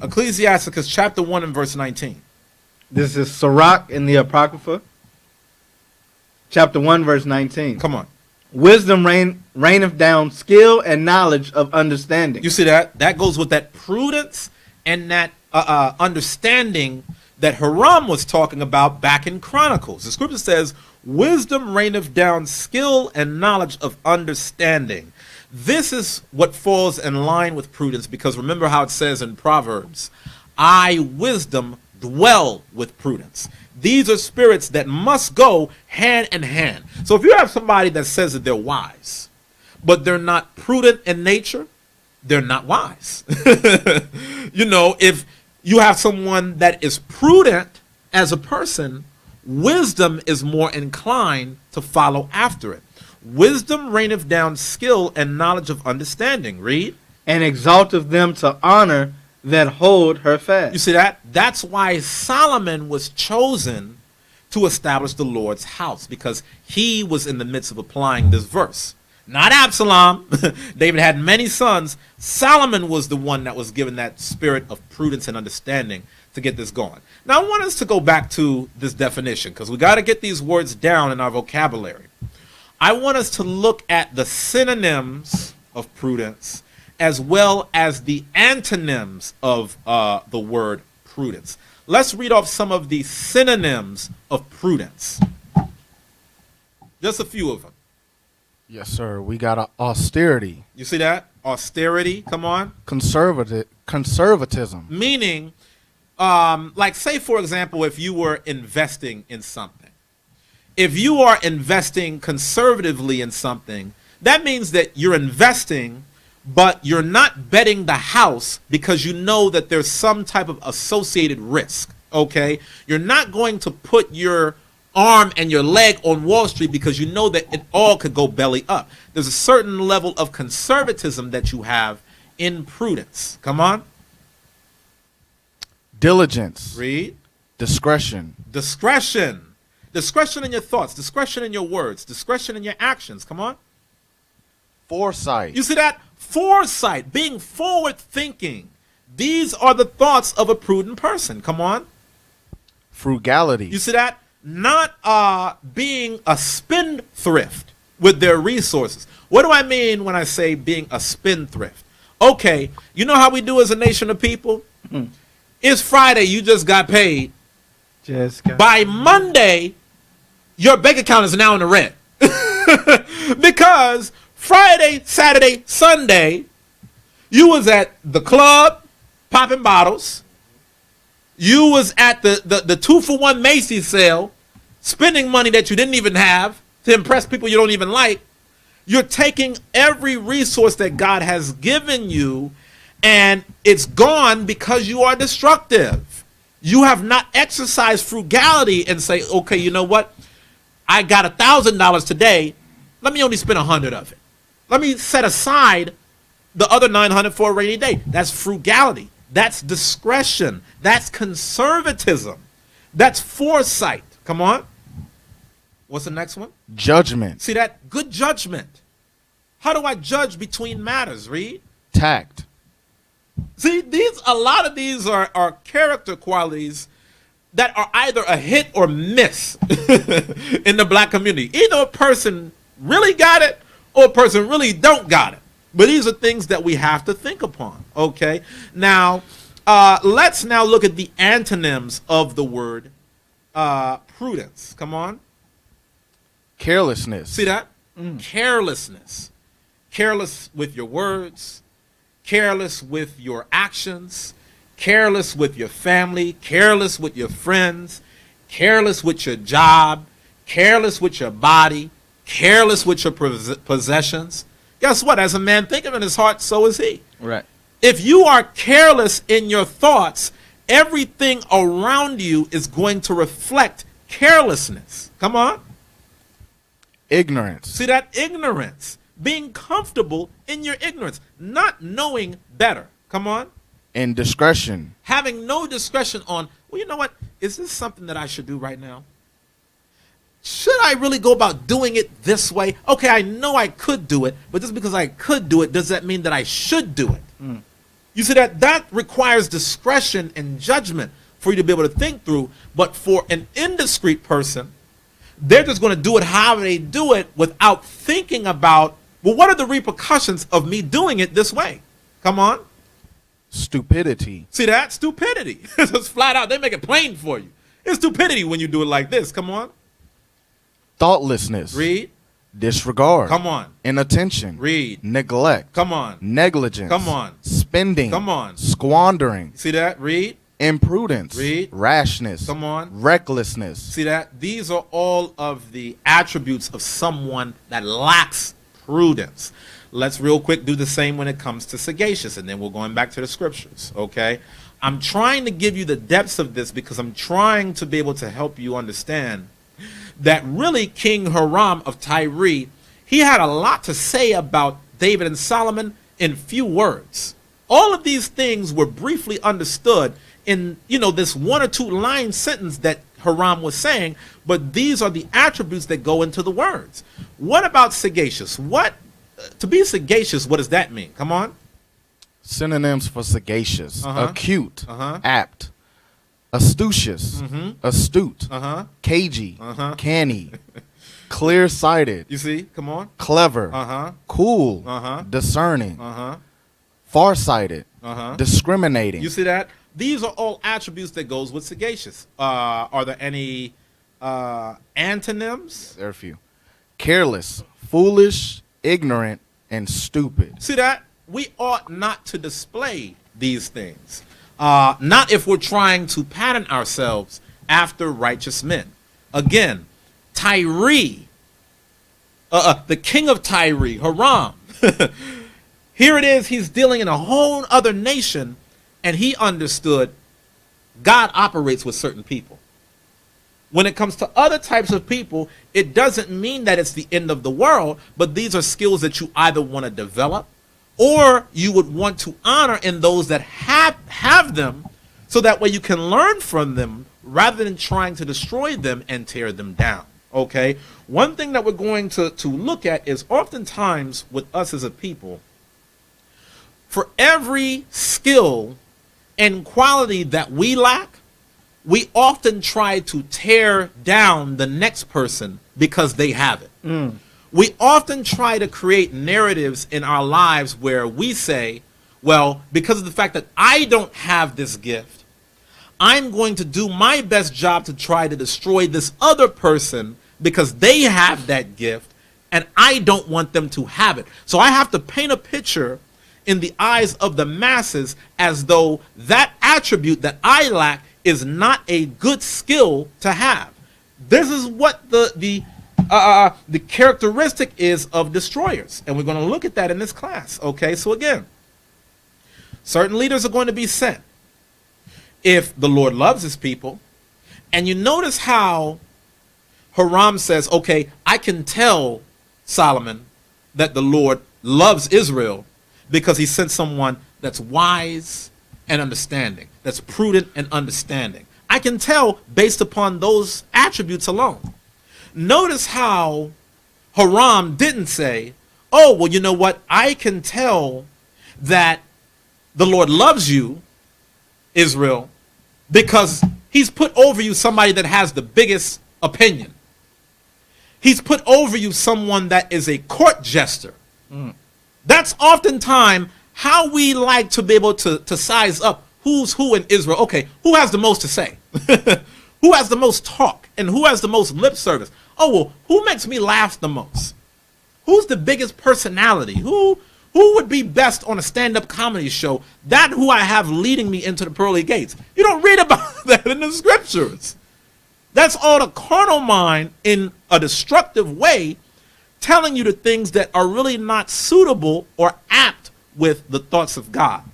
Ecclesiasticus chapter 1 and verse 19. This is Sirach in the Apocrypha, chapter 1, verse 19. Come on. Wisdom raineth down skill and knowledge of understanding. You see that? That goes with that prudence and that understanding that Hiram was talking about back in Chronicles. The scripture says, wisdom reigneth down skill and knowledge of understanding. This is what falls in line with prudence, because remember how it says in Proverbs, I, wisdom, dwell with prudence. These are spirits that must go hand in hand. So if you have somebody that says that they're wise, but they're not prudent in nature, they're not wise. You know, if you have someone that is prudent as a person, wisdom is more inclined to follow after it. Wisdom reigneth down skill and knowledge of understanding. Read. And exalteth them to honor that hold her fast. You see that? That's why Solomon was chosen to establish the Lord's house, because he was in the midst of applying this verse. Not Absalom. David had many sons. Solomon was the one that was given that spirit of prudence and understanding to get this going. Now, I want us to go back to this definition, because we got to get these words down in our vocabulary. I want us to look at the synonyms of prudence as well as the antonyms of the word prudence. Let's read off some of the synonyms of prudence. Just a few of them. Yes, sir. We got austerity. You see that? Austerity, come on. Conservatism. Meaning, like say, for example, if you were investing in something. If you are investing conservatively in something, that means that you're investing, but you're not betting the house because you know that there's some type of associated risk, okay? You're not going to put your arm and your leg on Wall Street because you know that it all could go belly up. There's a certain level of conservatism that you have in prudence. Come on. Diligence. Read. Discretion. Discretion. Discretion in your thoughts. Discretion in your words. Discretion in your actions. Come on. Foresight. You see that? Foresight. Being forward thinking. These are the thoughts of a prudent person. Come on. Frugality. You see that? Not being a spendthrift with their resources. What do I mean when I say being a spendthrift? Okay, you know how we do as a nation of people? It's Friday, you just got paid. By Monday, your bank account is now in the red. Because Friday, Saturday, Sunday, you was at the club popping bottles. You was at the 2-for-1 Macy's sale, spending money that you didn't even have to impress people you don't even like. You're taking every resource that God has given you, and it's gone because you are destructive. You have not exercised frugality and say, okay, you know what? I got $1,000 today. Let me only spend 100 of it. Let me set aside the other 900 for a rainy day. That's frugality. That's discretion. That's conservatism. That's foresight. Come on. What's the next one? Judgment. See that? Good judgment. How do I judge between matters? Read. Tact. See, a lot of these are character qualities that are either a hit or miss in the black community. Either a person really got it or a person really don't got it. But these are things that we have to think upon, okay? Now, let's now look at the antonyms of the word prudence. Come on. Carelessness. See that? Carelessness. Careless with your words. Careless with your actions. Careless with your family. Careless with your friends. Careless with your job. Careless with your body. Careless with your possessions. Guess what? As a man thinketh in his heart, so is he. Right. If you are careless in your thoughts, everything around you is going to reflect carelessness. Come on. Ignorance. See that? Ignorance. Being comfortable in your ignorance. Not knowing better. Come on. Indiscretion. Having no discretion on, well, you know what? Is this something that I should do right now? Should I really go about doing it this way? Okay, I know I could do it, but just because I could do it, does that mean that I should do it? You see that requires discretion and judgment for you to be able to think through. But for an indiscreet person, they're just going to do it however they do it without thinking about, well, what are the repercussions of me doing it this way? Come on. Stupidity. See that? Stupidity. It's just flat out. They make it plain for you. It's stupidity when you do it like this. Come on. Thoughtlessness. Read. Disregard. Come on. Inattention. Read. Neglect. Come on. Negligence. Come on. Spending. Come on. Squandering. See that? Read. Imprudence. Read. Rashness. Come on. Recklessness. See that? These are all of the attributes of someone that lacks prudence. Let's real quick do the same when it comes to sagacious, and then we're going back to the scriptures, okay? I'm trying to give you the depths of this because I'm trying to be able to help you understand that really King Hiram of Tyre, he had a lot to say about David and Solomon in few words. All of these things were briefly understood in, this one or two line sentence that Hiram was saying, but these are the attributes that go into the words. What about sagacious? To be sagacious, what does that mean? Come on. Synonyms for sagacious. Acute. Apt. Astucious. Astute. Cagey. Canny. Clear-sighted. You see? Come on. Clever. Cool. Discerning. Far-sighted. Discriminating. You see that? These are all attributes that goes with sagacious. Are there any antonyms? There are a few. Careless. Foolish. Ignorant. And stupid. See that? We ought not to display these things. Not if we're trying to pattern ourselves after righteous men. Again, Tyre, the king of Tyre, Hiram. Here it is, he's dealing in a whole other nation, and he understood God operates with certain people. When it comes to other types of people, it doesn't mean that it's the end of the world, but these are skills that you either want to develop or you would want to honor in those that have them, so that way you can learn from them rather than trying to destroy them and tear them down. Okay? One thing that we're going to look at is oftentimes with us as a people, for every skill and quality that we lack, we often try to tear down the next person because they have it. We often try to create narratives in our lives where we say, well, because of the fact that I don't have this gift, I'm going to do my best job to try to destroy this other person because they have that gift and I don't want them to have it. So I have to paint a picture in the eyes of the masses as though that attribute that I lack is not a good skill to have. This is what the characteristic is of destroyers, and we're going to look at that in this class. Okay, so again, certain leaders are going to be sent if the Lord loves his people. And you notice how Hiram says, okay, I can tell Solomon that the Lord loves Israel because he sent someone that's wise and understanding, that's prudent and understanding. I can tell based upon those attributes alone. Notice how Hiram didn't say, oh, well, you know what? I can tell that the Lord loves you, Israel, because he's put over you somebody that has the biggest opinion. He's put over you someone that is a court jester. That's oftentimes how we like to be able to size up who's who in Israel. Okay, who has the most to say? Who has the most talk? And who has the most lip service? Oh, well, who makes me laugh the most? Who's the biggest personality? Who would be best on a stand-up comedy show? That who I have leading me into the pearly gates. You don't read about that in the scriptures. That's all the carnal mind in a destructive way telling you the things that are really not suitable or apt with the thoughts of God.